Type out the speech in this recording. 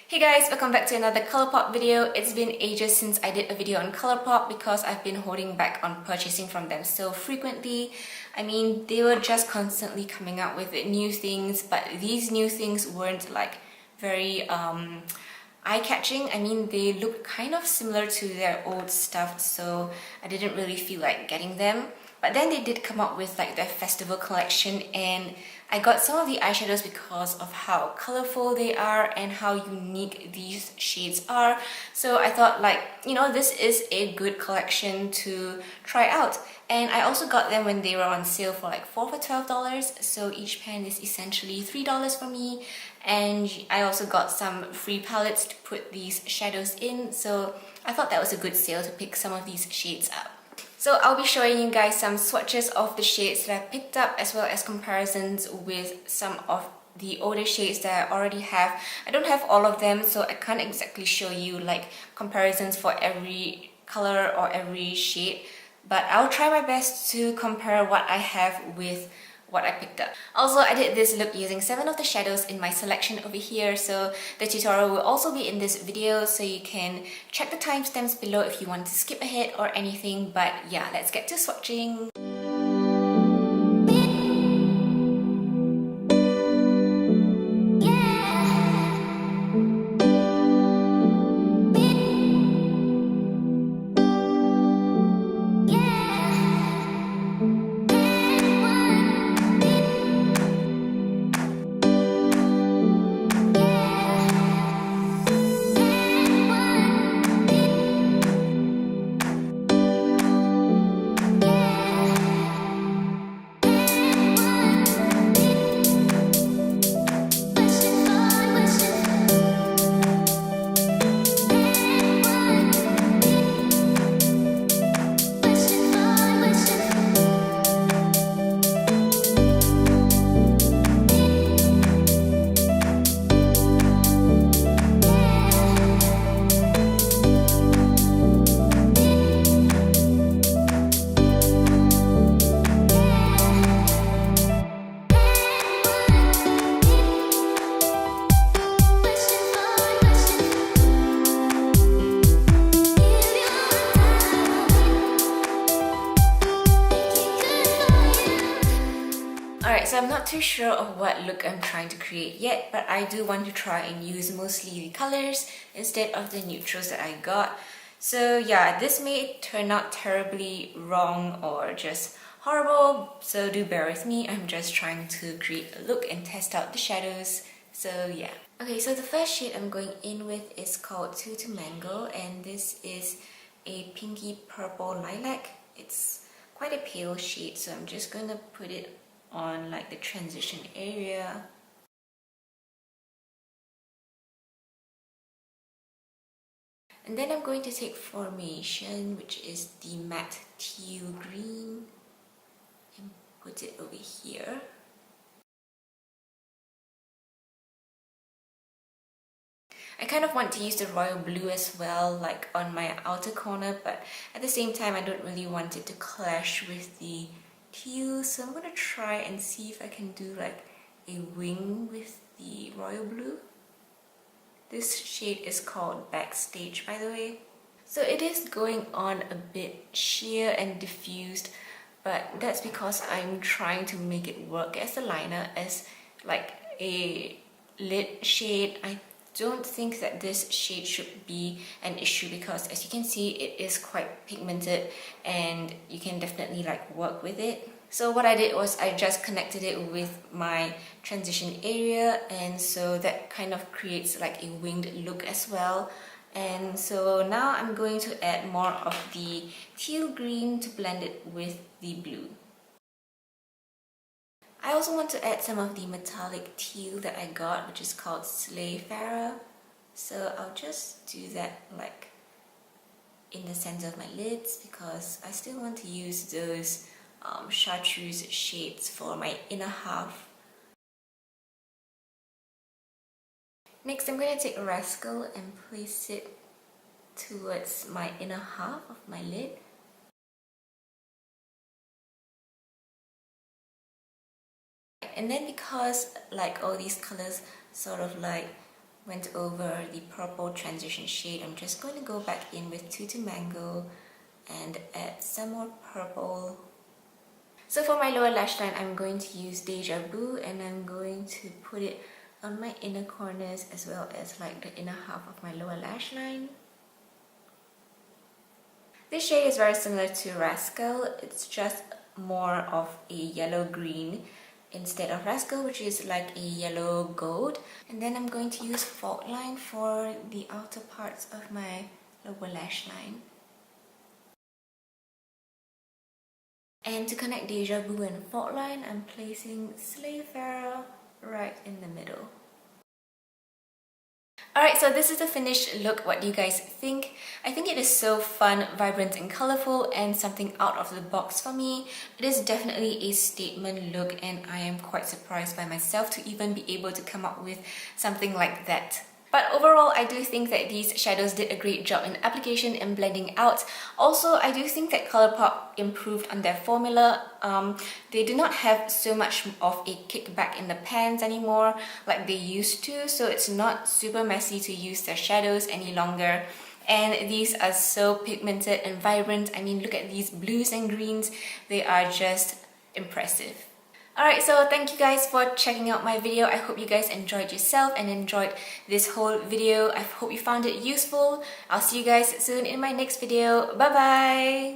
Hey guys, welcome back to another ColourPop video. It's been ages since I did a video on ColourPop because I've been holding back on purchasing from them so frequently. I mean, they were just constantly coming out with new things, but these new things weren't like very eye-catching. I mean, they look kind of similar to their old stuff, so I didn't really feel like getting them. But then they did come up with like their festival collection, and I got some of the eyeshadows because of how colorful they are and how unique these shades are. So I thought, like, you know, this is a good collection to try out. And I also got them when they were on sale for like 4 for $12, so each pan is essentially $3 for me. And I also got some free palettes to put these shadows in, so I thought that was a good sale to pick some of these shades up. So I'll be showing you guys some swatches of the shades that I picked up, as well as comparisons with some of the older shades that I already have. I don't have all of them, so I can't exactly show you like comparisons for every color or every shade, but I'll try my best to compare what I have with what I picked up. Also, I did this look using 7 of the shadows in my selection over here, so the tutorial will also be in this video, so you can check the timestamps below if you want to skip ahead or anything. But yeah, let's get to swatching. Alright, so I'm not too sure of what look I'm trying to create yet, but I do want to try and use mostly the colors instead of the neutrals that I got. So yeah, this may turn out terribly wrong or just horrible, so do bear with me. I'm just trying to create a look and test out the shadows, so yeah. Okay, so the first shade I'm going in with is called Tutu Mango, and this is a pinky purple lilac. It's quite a pale shade, so I'm just going to put it on like the transition area. And then I'm going to take Formation, which is the matte teal green, and put it over here. I kind of want to use the royal blue as well, like on my outer corner, but at the same time I don't really want it to clash with the teal, so I'm gonna try and see if I can do like a wing with the royal blue. This shade is called Backstage, by the way. So it is going on a bit sheer and diffused, but that's because I'm trying to make it work as a liner, as like a lid shade. I don't think that this shade should be an issue because, as you can see, it is quite pigmented and you can definitely like work with it. So what I did was I just connected it with my transition area, and so that kind of creates like a winged look as well. And so now I'm going to add more of the teal green to blend it with the blue. I also want to add some of the metallic teal that I got, which is called SLAYFARER. So I'll just do that like in the center of my lids because I still want to use those chartreuse shades for my inner half. Next, I'm going to take a RASCAL and place it towards my inner half of my lid. And then because like all these colors sort of like went over the purple transition shade, I'm just going to go back in with Tutu Mango and add some more purple. So for my lower lash line, I'm going to use Deja Vu, and I'm going to put it on my inner corners as well as like the inner half of my lower lash line. This shade is very similar to Rascal. It's just more of a yellow green instead of Rascal, which is like a yellow gold. And then I'm going to use Fault Line for the outer parts of my lower lash line. And to connect Deja Vu and Fault Line, I'm placing SLAYFARER right in the middle. Alright, so this is the finished look. What do you guys think? I think it is so fun, vibrant and colourful, and something out of the box for me. It is definitely a statement look, and I am quite surprised by myself to even be able to come up with something like that. But overall, I do think that these shadows did a great job in application and blending out. Also, I do think that ColourPop improved on their formula. They do not have so much of a kickback in the pans anymore like they used to, so it's not super messy to use their shadows any longer. And these are so pigmented and vibrant. I mean, look at these blues and greens. They are just impressive. Alright, so thank you guys for checking out my video. I hope you guys enjoyed yourself and enjoyed this whole video. I hope you found it useful. I'll see you guys soon in my next video. Bye bye!